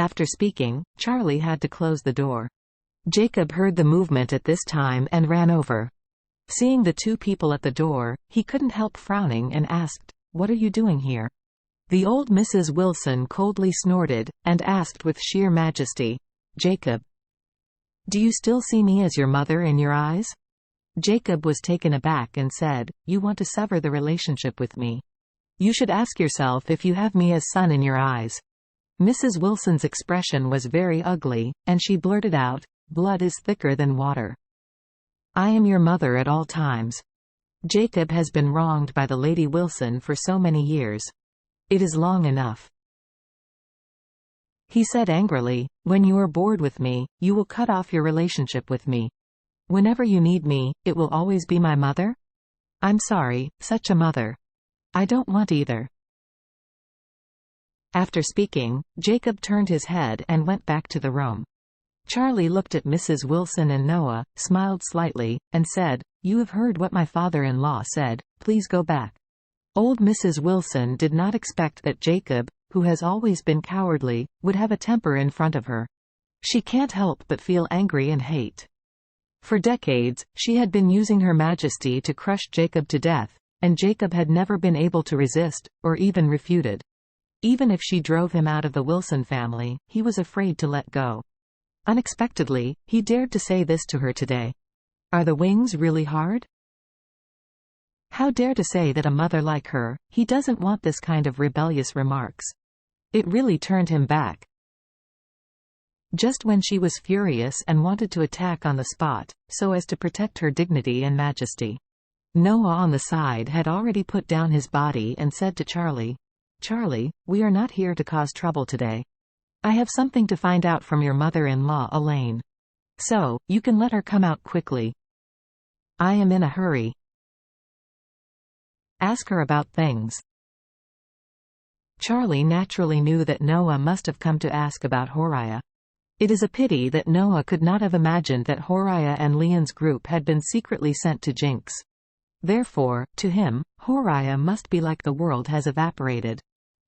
After speaking, Charlie had to close the door. Jacob heard the movement at this time and ran over. Seeing the two people at the door, he couldn't help frowning and asked, "What are you doing here?" The old Mrs. Wilson coldly snorted, and asked with sheer majesty, "Jacob, do you still see me as your mother in your eyes?" Jacob was taken aback and said, "You want to sever the relationship with me? You should ask yourself if you have me as son in your eyes." Mrs. Wilson's expression was very ugly, and she blurted out, "Blood is thicker than water. I am your mother at all times. Jacob has been wronged by the Lady Wilson for so many years. It is long enough." He said angrily, "When you are bored with me, you will cut off your relationship with me. Whenever you need me, it will always be my mother? I'm sorry, such a mother. I don't want either." After speaking, Jacob turned his head and went back to the room. Charlie looked at Mrs. Wilson and Noah, smiled slightly, and said, "You have heard what my father-in-law said, please go back." Old Mrs. Wilson did not expect that Jacob, who has always been cowardly, would have a temper in front of her. She can't help but feel angry and hate. For decades, she had been using Her Majesty to crush Jacob to death, and Jacob had never been able to resist, or even refuted. Even if she drove him out of the Wilson family, he was afraid to let go. Unexpectedly, he dared to say this to her today. Are the wings really hard? How dare to say that a mother like her, he doesn't want this kind of rebellious remarks. It really turned him back. Just when she was furious and wanted to attack on the spot, so as to protect her dignity and majesty. Noah on the side had already put down his body and said to Charlie, "Charlie, we are not here to cause trouble today. I have something to find out from your mother-in-law Elaine. So, you can let her come out quickly. I am in a hurry. Ask her about things." Charlie naturally knew that Noah must have come to ask about Horiah. It is a pity that Noah could not have imagined that Horiah and Leon's group had been secretly sent to Jinx. Therefore, to him, Horiah must be like the world has evaporated.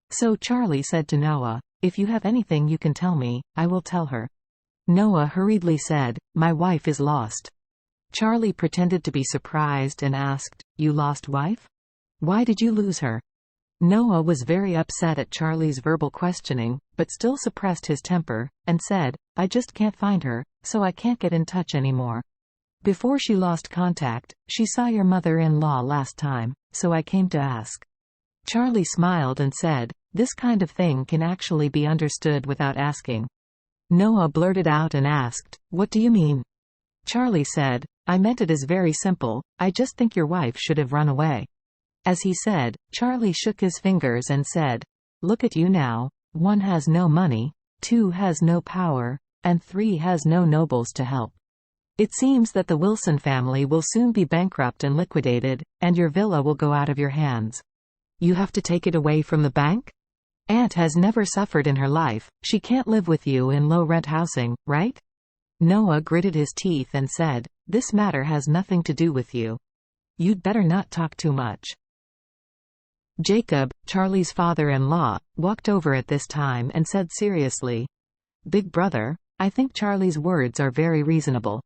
So Charlie said to Noah, "If you have anything you can tell me, I will tell her." Noah hurriedly said, "My wife is lost." Charlie pretended to be surprised and asked, "You lost wife? Why did you lose her?" Noah was very upset at Charlie's verbal questioning, but still suppressed his temper, and said, "I just can't find her, so I can't get in touch anymore. Before she lost contact, she saw your mother-in-law last time, so I came to ask." Charlie smiled and said, "This kind of thing can actually be understood without asking." Noah blurted out and asked, "What do you mean?" Charlie said, "I meant it is very simple, I just think your wife should have run away." As he said, Charlie shook his fingers and said, "Look at you now, 1 has no money, 2 has no power, and 3 has no nobles to help. It seems that the Wilson family will soon be bankrupt and liquidated, and your villa will go out of your hands. You have to take it away from the bank? Aunt has never suffered in her life, she can't live with you in low-rent housing, right?" Noah gritted his teeth and said, "This matter has nothing to do with you. You'd better not talk too much." Jacob, Charlie's father-in-law, walked over at this time and said seriously, "Big brother, I think Charlie's words are very reasonable.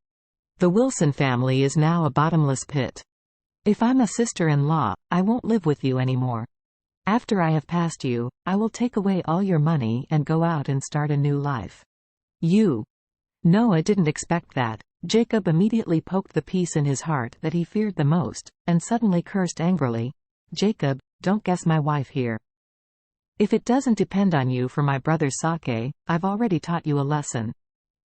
The Wilson family is now a bottomless pit. If I'm a sister-in-law, I won't live with you anymore. After I have passed you, I will take away all your money and go out and start a new life. You." Noah didn't expect that. Jacob immediately poked the piece in his heart that he feared the most, and suddenly cursed angrily, "Jacob, don't guess my wife here. If it doesn't depend on you for my brother's sake, I've already taught you a lesson."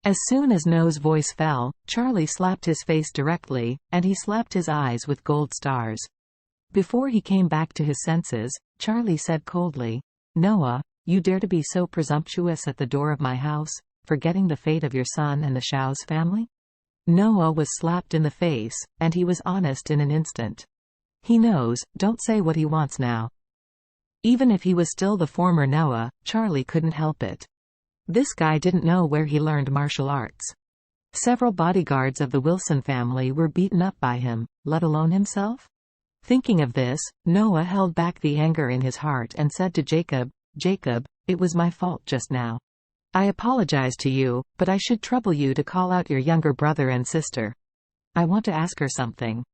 As soon as Noah's voice fell, Charlie slapped his face directly, and he slapped his eyes with gold stars. Before he came back to his senses, Charlie said coldly, "Noah, you dare to be so presumptuous at the door of my house, forgetting the fate of your son and the Shao's family?" Noah was slapped in the face, and he was honest in an instant. He knows, don't say what he wants now. Even if he was still the former Noah, Charlie couldn't help it. This guy didn't know where he learned martial arts. Several bodyguards of the Wilson family were beaten up by him, let alone himself? Thinking of this, Noah held back the anger in his heart and said to Jacob, "Jacob, it was my fault just now. I apologize to you, but I should trouble you to call out your younger brother and sister. I want to ask her something.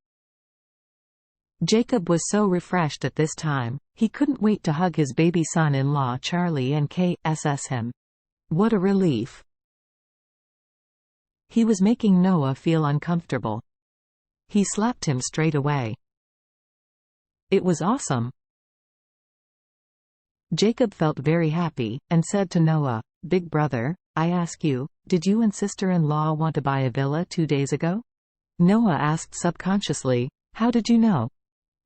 Jacob was so refreshed at this time, he couldn't wait to hug his baby son-in-law Charlie and kiss him. What a relief. He was making Noah feel uncomfortable. He slapped him straight away. It was awesome. Jacob felt very happy, and said to Noah, "Big brother, I ask you, did you and sister-in-law want to buy a villa 2 days ago?" Noah asked subconsciously, "How did you know?"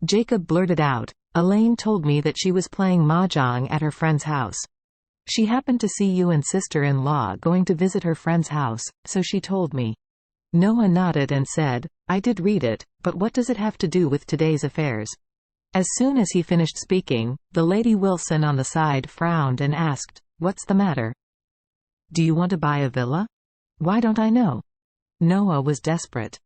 Jacob blurted out, "Elaine told me that she was playing mahjong at her friend's house. She happened to see you and sister-in-law going to visit her friend's house, so she told me." Noah nodded and said, "I did read it, but what does it have to do with today's affairs?" As soon as he finished speaking, the Lady Wilson on the side frowned and asked, "What's the matter? Do you want to buy a villa?" "Why don't I know?" Noah was desperate.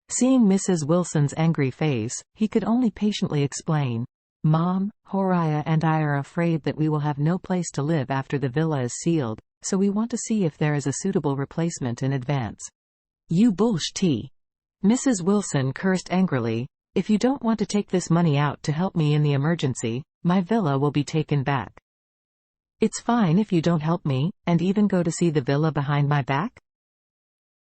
Seeing Mrs. Wilson's angry face, he could only patiently explain, "Mom, Horiah and I are afraid that we will have no place to live after the villa is sealed, so we want to see if there is a suitable replacement in advance." "You bullshit!" Mrs. Wilson cursed angrily. "If you don't want to take this money out to help me in the emergency, my villa will be taken back." "It's fine if you don't help me, and even go to see the villa behind my back?"